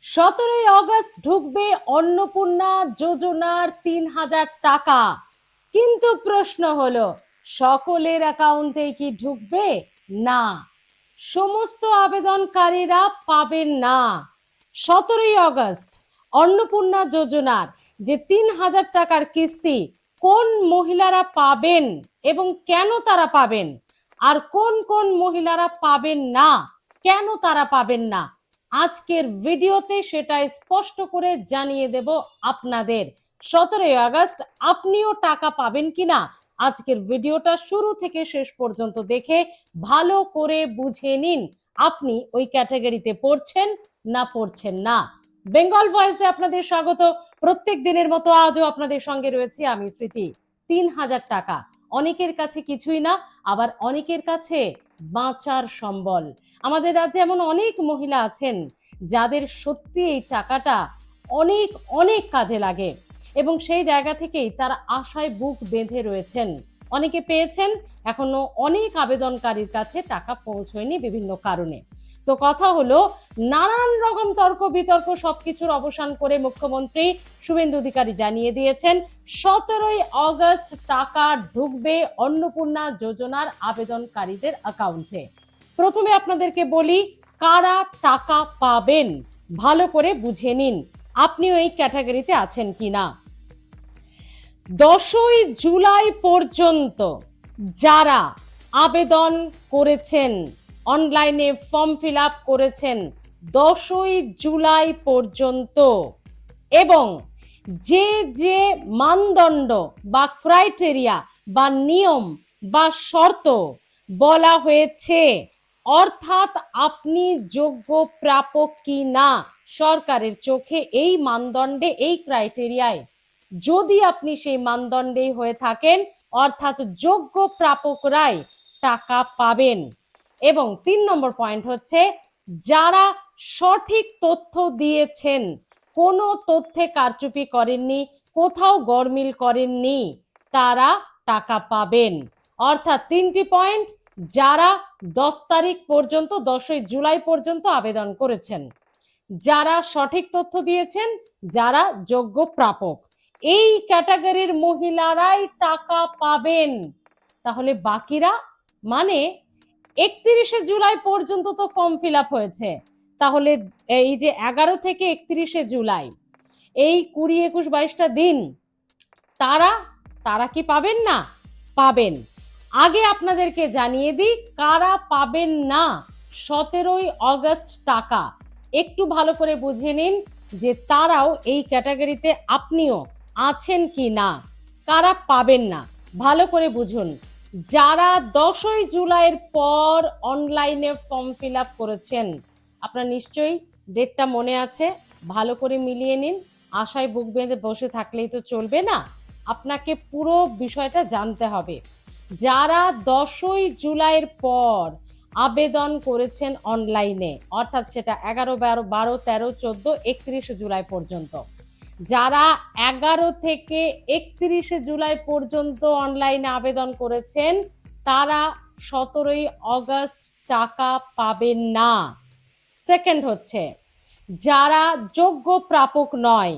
17ই August ঢুকবে অন্নপূর্ণা যোজনার 3,000 টাকা। কিন্তু প্রশ্ন হলো, সকলের অ্যাকাউন্টে কি ঢুকবে? না, সমস্ত আবেদনকারীরা পাবেন না। 17ই অগস্ট অন্নপূর্ণা যোজনার যে 3,000 টাকার কিস্তি কোন মহিলারা পাবেন এবং কেন তারা পাবেন, আর কোন কোন মহিলারা পাবেন না, কেন তারা পাবেন না, আজকের ভিডিওতে সেটা স্পষ্ট করে জানিয়ে দেব আপনাদের। 17ই আগস্ট আপনিও টাকা পাবেন কিনা আজকের ভিডিওটা শুরু থেকে শেষ পর্যন্ত দেখে ভালো করে বুঝে নিন আপনি ওই ক্যাটাগরিতে পড়ছেন না পড়ছেন না। বেঙ্গল ভয়েসে আপনাদের স্বাগত। প্রত্যেক দিনের মতো আজও আপনাদের সঙ্গে রয়েছে আমি স্মৃতি। 3,000 টাকা অনেকের কাছে কিছুই না, আবার অনেকের কাছে বাঁচার সম্বল। আমাদের রাজ্যে এমন অনেক মহিলা আছেন যাদের সত্যি এই টাকাটা অনেক অনেক কাজে লাগে এবং সেই জায়গা থেকেই তারা আশায় বুক বেঁধে রয়েছেন। অনেকে পেয়েছেন, এখনো অনেক আবেদনকারীর কাছে টাকা পৌঁছয়নি বিভিন্ন কারণে। তো কথা হলো, নানান রকম তর্ক বিতর্ক সবকিছুর অবসান করে মুখ্যমন্ত্রী শুভেন্দু অধিকারী জানিয়ে দিয়েছেন 17ই অগস্ট টাকা ঢুকবে অন্নপূর্ণা যোজনার আবেদনকারীদের অ্যাকাউন্টে। প্রথমে আপনাদেরকে বলি কারা টাকা পাবেন, ভালো করে বুঝে নিন আপনিও এই ক্যাটাগরিতে আছেন কিনা। 10ই জুলাই পর্যন্ত যারা আবেদন করেছেন, অনলাইনে ফর্ম ফিল আপ করেছেন 10ই জুলাই পর্যন্ত, এবং যে যে মানদণ্ড বা ক্রাইটেরিয়া বা নিয়ম বা শর্ত বলা হয়েছে, অর্থাৎ আপনি যোগ্য প্রাপক কি না সরকারের চোখে এই মানদণ্ডে এই ক্রাইটেরিয়ায়, যদি আপনি সেই মানদণ্ডে হয়ে থাকেন অর্থাৎ যোগ্য প্রাপকরাই টাকা পাবেন। এবং 3 নম্বর পয়েন্ট হচ্ছে, যারা সঠিক তথ্য দিয়েছেন, কোনো তথ্যে কারচুপি করেননি, কোথাও গরমিল করেননি, তারা টাকা পাবেন। অর্থাৎ 3টি পয়েন্ট, যারা 10 তারিখ পর্যন্ত 10ই জুলাই পর্যন্ত আবেদন করেছেন, যারা সঠিক তথ্য দিয়েছেন, যারা যোগ্য প্রাপক, এই ক্যাটাগরির মহিলারাই টাকা পাবেন। তাহলে বাকিরা, মানে 31শে জুলাই পর্যন্ত তো ফর্ম ফিল আপ হয়েছে, তাহলে এই যে 11 থেকে 31শে জুলাই এই 20, 21, 22টা দিন তারা তারা কি পাবেন না? পাবেন। আগে আপনাদেরকে জানিয়ে দিই কারা পাবেন না 17ই অগস্ট টাকা, একটু ভালো করে বুঝে নিন যে তারাও এই ক্যাটাগরিতে আপনিও আছেন কি না। কারা পাবেন না ভালো করে বুঝুন। যারা 10ই জুলাইয়ের পর অনলাইনে ফর্ম ফিল আপ করেছেন, আপনার নিশ্চয়ই ডেটটা মনে আছে, ভালো করে মিলিয়ে নিন। আশায় বুক বেঁধে বসে থাকলেই তো চলবে না, আপনাকে পুরো বিষয়টা জানতে হবে। যারা 10ই জুলাইয়ের পর আবেদন করেছেন অনলাইনে, অর্থাৎ সেটা 11, 12, 13, 14, 31শে জুলাই পর্যন্ত, যারা 11 থেকে 31শে জুলাই পর্যন্ত অনলাইনে আবেদন করেছেন, তারা 17ই অগস্ট টাকা পাবেন না। সেকেন্ড হচ্ছে, যারা যোগ্য প্রাপক নয়,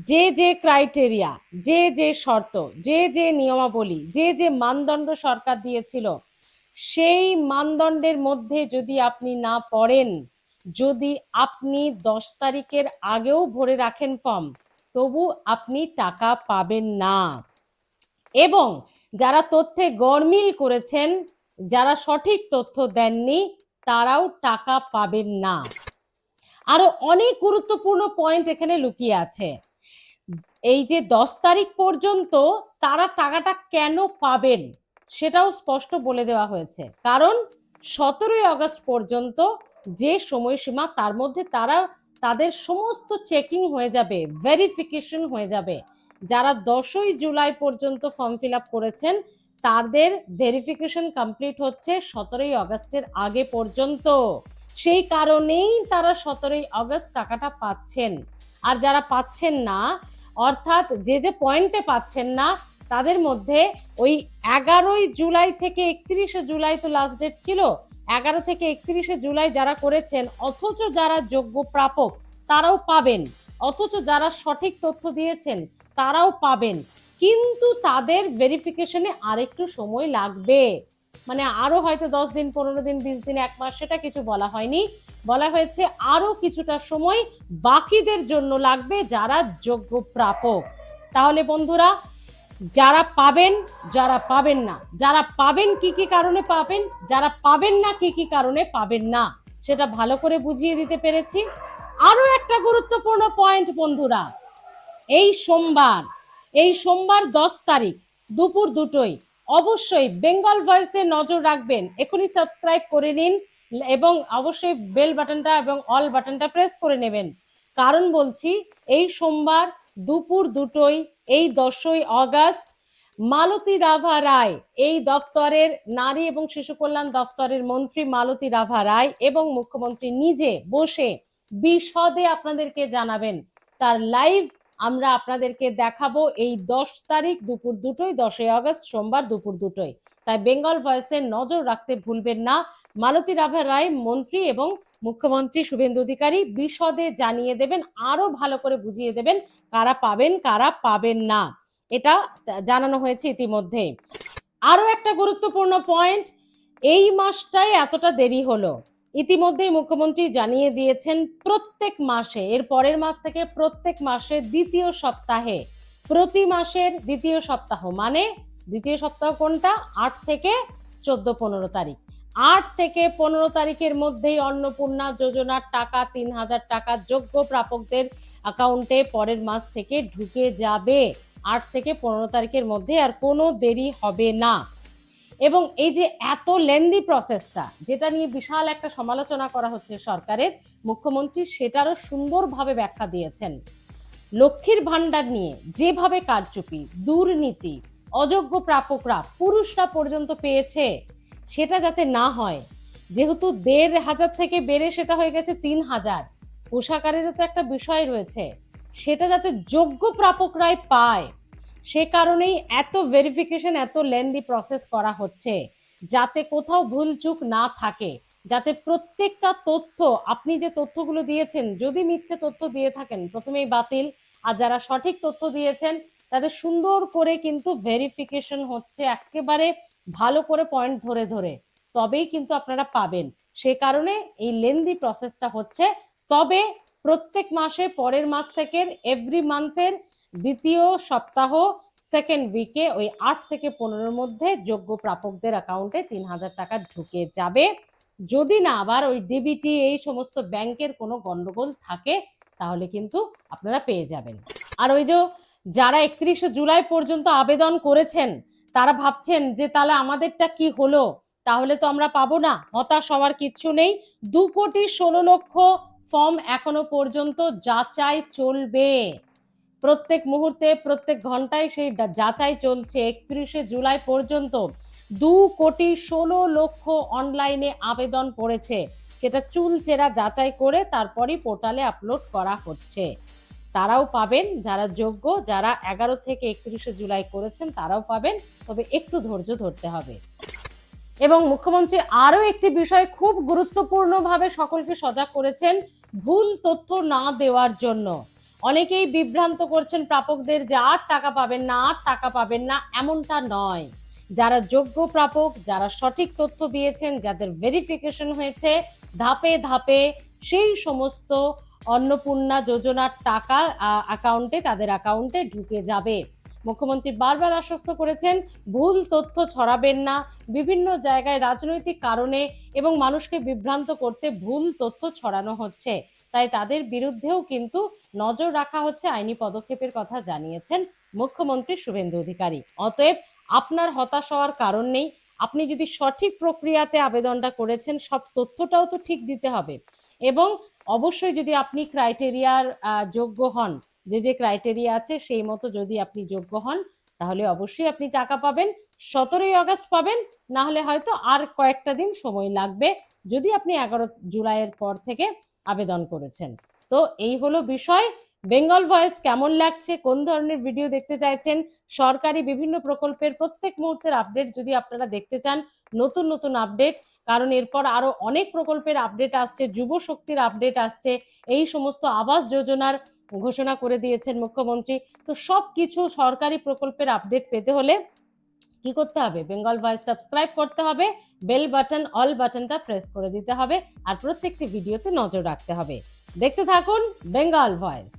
যে যে ক্রাইটেরিয়া, যে যে শর্ত, যে যে নিয়মাবলী, যে যে মানদণ্ড সরকার দিয়েছিল, সেই মানদণ্ডের মধ্যে যদি আপনি না পড়েন, যদি আপনি 10 তারিখের আগেও ভরে রাখেন ফর্ম, তবু আপনি টাকা পাবেন না। এবং যারা তথ্যে গরমিল করেছেন, যারা সঠিক তথ্য দেননি, তারাও টাকা পাবেন না। আরো অনেক গুরুত্বপূর্ণ পয়েন্ট এখানে লুকিয়ে আছে। এই যে 10 তারিখ পর্যন্ত তারা টাকাটা কেন পাবেন সেটাও স্পষ্ট বলে দেওয়া হয়েছে, কারণ 17ই অগস্ট পর্যন্ত যে সময়সীমা, তার মধ্যে তারা তাদের সমস্ত চেকিং হয়ে যাবে, ভেরিফিকেশন হয়ে যাবে। যারা 10ই জুলাই পর্যন্ত ফর্ম ফিল আপ করেছেন তাদের ভেরিফিকেশন কমপ্লিট হচ্ছে 17ই অগস্টের আগে পর্যন্ত, সেই কারণেই তারা 17ই অগস্ট টাকাটা পাচ্ছেন। আর যারা পাচ্ছেন না, অর্থাৎ যে যে পয়েন্টে পাচ্ছেন না, তাদের মধ্যে ওই 11ই জুলাই থেকে 31শে জুলাই তো লাস্ট ডেট ছিল, 11 থেকে 31শে জুলাই যারা করেছেন অথচ যারা যোগ্য প্রাপক তারাও পাবেন, অথচ যারা সঠিক তথ্য দিয়েছেন তারাও পাবেন, কিন্তু তাদের ভেরিফিকেশনে আরেকটু সময় লাগবে। মানে আরো হয়তো 10 দিন, 15 দিন, 20 দিন, 1 মাস, সেটা কিছু বলা হয়নি। বলা হয়েছে আরো কিছুটা সময় বাকিদের জন্য লাগবে, যারা যোগ্য প্রাপক। তাহলে বন্ধুরা, যারা পাবেন, যারা পাবেন না, যারা পাবেন কি কি কারণে পাবেন, যারা পাবেন না কি কি কারণে পাবেন না, সেটা ভালো করে বুঝিয়ে দিতে পেরেছি। আরো একটা গুরুত্বপূর্ণ পয়েন্ট বন্ধুরা, এই সোমবার 10 তারিখ দুপুর 2টোয় অবশ্যই বেঙ্গল ভয়েসে নজর রাখবেন। এখনই সাবস্ক্রাইব করে নিন এবং অবশ্যই বেল বাটনটা এবং অল বাটনটা প্রেস করে নেবেন। কারণ বলছি, এই সোমবার দুপুর 2টোয়, এই 10ই আগস্ট, মালতী রাভা রায়, এই দপ্তরের নারী এবং শিশু কল্যাণ দপ্তরের মন্ত্রী মালতী রাভা রায় এবং মুখ্যমন্ত্রী নিজে বসে বিশদে আপনাদেরকে জানাবেন। তার লাইভ আমরা আপনাদেরকে দেখাবো এই 10 তারিখ দুপুর 2টোয়, 10ই আগস্ট সোমবার দুপুর 2টোয়। তাই বেঙ্গল ভয়েসে নজর রাখতে ভুলবেন না। মালতী রাভা রায় মন্ত্রী এবং মুখ্যমন্ত্রী শুভেন্দু অধিকারী বিশদে জানিয়ে দেবেন, আরো ভালো করে বুঝিয়ে দেবেন কারা পাবেন কারা পাবেন না, এটা জানানো হয়েছে ইতিমধ্যে। আরো একটা গুরুত্বপূর্ণ পয়েন্ট, এই মাসটাই এতটা দেরি হলো, ইতিমধ্যেই মুখ্যমন্ত্রী জানিয়ে দিয়েছেন প্রত্যেক মাসে, এর পরের মাস থেকে প্রত্যেক মাসে দ্বিতীয় সপ্তাহে, প্রতি মাসের দ্বিতীয় সপ্তাহ, মানে দ্বিতীয় সপ্তাহ কোনটা, 8 থেকে 14-15 তারিখ, 8 থেকে 15 তারিখের মধ্যেই অন্নপূর্ণা যোজনার টাকা 3,000 টাকা যোগ্য প্রাপকদের অ্যাকাউন্টে পরের মাস থেকে ঢুকে যাবে। 8 থেকে 15 তারিখের মধ্যে, আর কোনো দেরি হবে না। এবং এই যে এত লেন্দি প্রসেসটা, যেটা নিয়ে বিশাল একটা সমালোচনা করা হচ্ছে সরকারের, মুখ্যমন্ত্রী সেটারও সুন্দরভাবে ব্যাখ্যা দিয়েছেন। লক্ষ্মীর ভান্ডার নিয়ে যেভাবে কারচুপি, দুর্নীতি, অযোগ্য প্রাপকরা, পুরুষরা পর্যন্ত পেয়েছে, সেটা যাতে না হয়, যেহেতু 1,500 থেকে বেড়ে সেটা হয়ে গেছে 3,000, কোষাগারেরও তো একটা বিষয় রয়েছে, সেটা যাতে যোগ্য প্রাপকরাই পায়, সে কারণেই এত ভেরিফিকেশন, এত লেন্দি প্রসেস করা হচ্ছে, যাতে কোথাও ভুলচুক না থাকে, যাতে প্রত্যেকটা তথ্য, আপনি যে তথ্যগুলো দিয়েছেন, যদি মিথ্যে তথ্য দিয়ে থাকেন প্রথমেই বাতিল, আর যারা সঠিক তথ্য দিয়েছেন তাদের সুন্দর করে কিন্তু ভেরিফিকেশন হচ্ছে, একেবারে ভালো করে পয়েন্ট ধরে ধরে, তবেই কিন্তু আপনারা পাবেন। সে কারণে এই লেন্দি প্রসেসটা হচ্ছে। তবে প্রত্যেক মাসে পরের মাস থেকে এভরি মান্থের দ্বিতীয় সপ্তাহ সেকেন্ড উইকে ওই 8 থেকে 15-র মধ্যে যোগ্য প্রাপকদের অ্যাকাউন্টে 3,000 টাকা ঢুকে যাবে, যদি না আবার ওই ডিবিটি এই সমস্ত ব্যাংকের কোনো গন্ডগোল থাকে, তাহলে কিন্তু আপনারা পেয়ে যাবেন। আর ওই যে যারা 31শে জুলাই পর্যন্ত আবেদন করেছেন, তারা ভাবছেন যে তাহলে আমাদেরটা কি হলো, তাহলে তো আমরা পাবো না, হতাশ হওয়ার কিচ্ছু নেই। 2,16,00,000 ফর্ম এখনো পর্যন্ত যাচাই চলবে, প্রত্যেক মুহূর্তে প্রত্যেক ঘন্টায় সেই যাচাই চলছে। 31শে জুলাই পর্যন্ত 2,16,00,000 অনলাইনে আবেদন পড়েছে, সেটা চুলচেরা যাচাই করে তারপরই পোর্টালে আপলোড করা হচ্ছে। তারাও পাবেন, যারা যোগ্য, যারা 11 থেকে 31শে জুলাই করেছেন তারাও পাবেন, তবে একটু ধৈর্য ধরতে হবে। এবং মুখ্যমন্ত্রী আরো একটি বিষয় খুব গুরুত্বপূর্ণভাবে সকলকে সজাগ করেছেন, ভুল তথ্য না দেওয়ার জন্য। অনেকেই বিভ্রান্ত করছেন প্রাপকদের যে আর টাকা পাবেন না, আর টাকা পাবেন না, এমনটা নয়। যারা যোগ্য প্রাপক, যারা সঠিক তথ্য দিয়েছেন, যাদের ভেরিফিকেশন হয়েছে ধাপে ধাপে, সেই সমস্ত অন্নপূর্ণা যোজনার টাকা অ্যাকাউন্টে, তাদের অ্যাকাউন্টে ঢুকে যাবে। মুখ্যমন্ত্রী বারবার আশ্বস্ত করেছেন ভুল তথ্য ছড়াবেন না, বিভিন্ন জায়গায় রাজনৈতিক কারণে এবং মানুষকে বিভ্রান্ত করতে ভুল তথ্য ছড়ানো হচ্ছে, তাই তাদের বিরুদ্ধেও কিন্তু নজর রাখা হচ্ছে, আইনি পদক্ষেপের কথা জানিয়েছেন মুখ্যমন্ত্রী শুভেন্দু অধিকারী। অতএব আপনার হতাশ হওয়ার কারণ নেই, আপনি যদি সঠিক প্রক্রিয়াতে আবেদনটা করেছেন, সব তথ্যটাও তো ঠিক দিতে হবে, এবং অবশ্যই যদি আপনি ক্রাইটেরিয়ার যোগ্য হন, যে যে ক্রাইটেরিয়া আছে সেই মতো যদি আপনি যোগ্য হন, তাহলে অবশ্যই আপনি টাকা পাবেন। 17ই আগস্ট পাবেন, না হলে হয়তো আর কয়েকটা দিন সময় লাগবে, যদি আপনি 11 জুলাইয়ের পর থেকে আবেদন করেছেন। তো এই হলো বিষয়। বেঙ্গল ভয়েস কেমন লাগছে, কোন ধরনের ভিডিও দেখতে চাইছেন, সরকারি বিভিন্ন প্রকল্পের প্রত্যেক মুহূর্তের আপডেট যদি আপনারা দেখতে চান, নতুন নতুন আপডেট, কারণ এরপর আরো অনেক প্রকল্পের আপডেট আসছে, যুব শক্তির আপডেট আসছে, এই সমস্ত আবাস যোজনার ঘোষণা করে দিয়েছেন মুখ্যমন্ত্রী। তো সবকিছু সরকারি প্রকল্পের আপডেট পেতে হলে কি করতে হবে? বেঙ্গল ভয়েস সাবস্ক্রাইব করতে হবে, বেল বাটন অল বাটনটা প্রেস করে দিতে হবে, আর প্রত্যেকটি ভিডিওতে নজর রাখতে হবে। দেখতে থাকুন বেঙ্গল ভয়েস।